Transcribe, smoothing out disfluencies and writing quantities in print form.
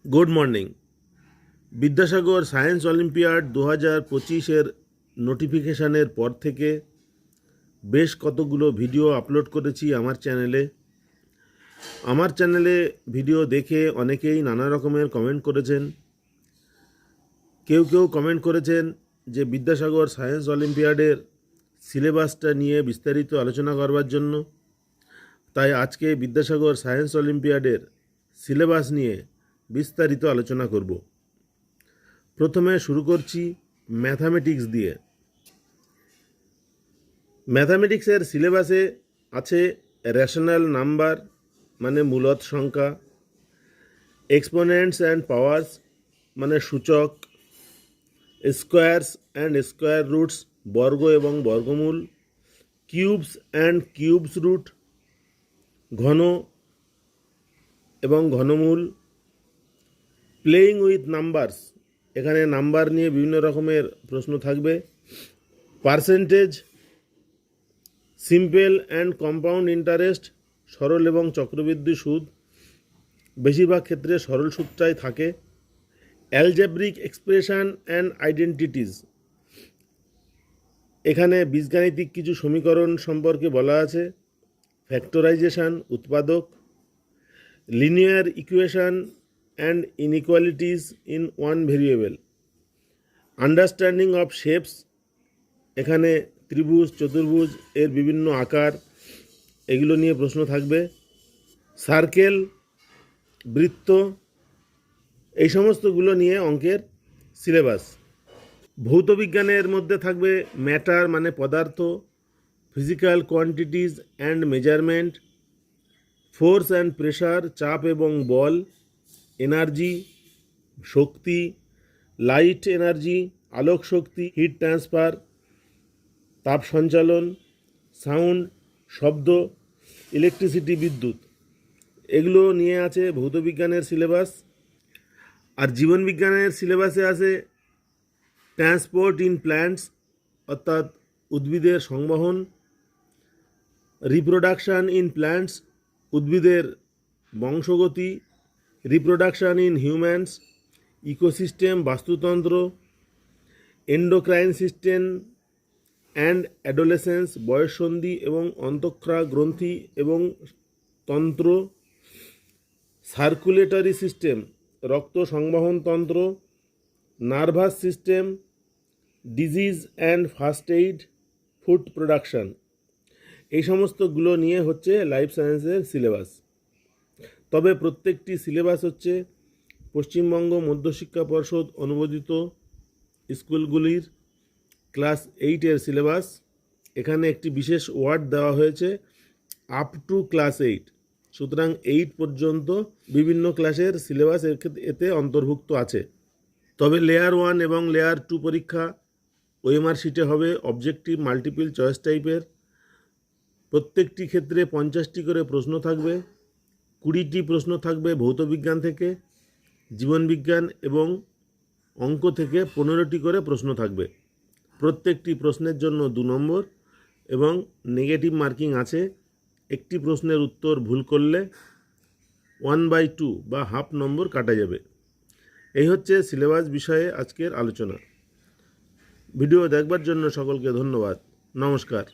Good morning. Vidyasagar science olympiad 2025-এর নোটিফিকেশানের পর থেকে বেশ কতগুলো ভিডিও আপলোড করেছি আমার চ্যানেলে ভিডিও দেখে অনেকেই নানা রকমের কমেন্ট করেছেন। কেউ কমেন্ট করেছেন যে বিদ্যাসাগর সায়েন্স অলিম্পিয়াডের সিলেবাসটা নিয়ে বিস্তারিত আলোচনা করবার জন্য। তাই আজকে বিদ্যাসাগর সায়েন্স অলিম্পিয়াডের সিলেবাস নিয়ে বিস্তারিত আলোচনা করব। প্রথমে শুরু করছি ম্যাথামেটিক্স দিয়ে। ম্যাথামেটিক্সের সিলেবাসে আছে রেশনাল নাম্বার মানে মূলদ সংখ্যা, এক্সপোনেন্টস অ্যান্ড পাওয়ার্স মানে সূচক, স্কোয়ারস অ্যান্ড স্কোয়ার রুটস বর্গ এবং বর্গমূল, কিউবস অ্যান্ড কিউবস রুট, ঘন এবং ঘনমূল, প্লেয়িং উইথ নাম্বারস এখানে নাম্বার নিয়ে বিভিন্ন রকমের প্রশ্ন থাকবে, percentage, simple and compound interest সরল এবং চক্রবৃদ্ধি সুদ, বেশিরভাগ ক্ষেত্রে সরল সুদটাই থাকে, অ্যালজেব্রিক এক্সপ্রেশন অ্যান্ড আইডেন্টিটিস এখানে বীজগাণিতিক কিছু সমীকরণ সম্পর্কে বলা আছে, ফ্যাক্টরাইজেশন উৎপাদক, linear equation and inequalities in one variable, understanding of shapes এখানে ত্রিভুজ চতুর্ভুজ এর বিভিন্ন আকার এগুলো নিয়ে প্রশ্ন থাকবে, সার্কেল বৃত্ত এই সমস্তগুলো নিয়ে অঙ্কের সিলেবাস। ভৌতবিজ্ঞানের মধ্যে থাকবে ম্যাটার মানে পদার্থ, physical quantities and measurement, force and pressure চাপ এবং বল, এনার্জি শক্তি, লাইট এনার্জি আলোক শক্তি, হিট ট্রান্সফার তাপ সঞ্চালন, সাউন্ড শব্দ, ইলেকট্রিসিটি বিদ্যুৎ এগুলো নিয়ে আছে ভৌতবিজ্ঞানের সিলেবাস। আর জীবনবিজ্ঞানের সিলেবাসে আছে ট্রান্সপোর্ট ইন প্ল্যান্টস অর্থাৎ উদ্ভিদের সংবহন, রিপ্রোডাকশান ইন প্ল্যান্টস উদ্ভিদের বংশগতি, রিপ্রোডাকশান ইন হিউম্যানস ইকোসিস্টেম বাস্তুতন্ত্র, এন্ডোক্রাইন সিস্টেম অ্যান্ড অ্যাডোলেসেন্স বয়ঃসন্ধি এবং অন্তঃক্ষরা গ্রন্থি এবং তন্ত্র, সার্কুলেটরি সিস্টেম রক্ত সংবহন তন্ত্র, nervous system, disease and first aid, food production এই সমস্তগুলো নিয়ে হচ্ছে লাইফ সায়েন্সের সিলেবাস। তবে প্রত্যেকটি সিলেবাস হচ্ছে পশ্চিমবঙ্গ মধ্যশিক্ষা পর্ষদ অনুমোদিত স্কুলগুলির ক্লাস 8-এর সিলেবাস। এখানে একটি বিশেষ ওয়ার্ড দেওয়া হয়েছে আপ টু ক্লাস 8, সুতরাং 8 পর্যন্ত বিভিন্ন ক্লাসের সিলেবাস এতে অন্তর্ভুক্ত আছে। তবে লেয়ার 1 এবং লেয়ার 2 পরীক্ষা ওএমআর শিটে হবে অবজেক্টিভ মাল্টিপল চয়েস টাইপের। প্রত্যেকটি ক্ষেত্রে 50টি করে প্রশ্ন থাকবে, 20টি প্রশ্ন থাকবে ভৌতবিজ্ঞান থেকে, জীবনবিজ্ঞান এবং অঙ্ক থেকে 15টি করে প্রশ্ন থাকবে। প্রত্যেকটি প্রশ্নের জন্য 2 নম্বর এবং নেগেটিভ মার্কিং আছে। একটি প্রশ্নের উত্তর ভুল করলে 1/2 বা হাফ নম্বর কাটা যাবে। এই হচ্ছে সিলেবাস বিষয়ে আজকের আলোচনা। ভিডিও দেখবার জন্য সকলকে ধন্যবাদ। নমস্কার।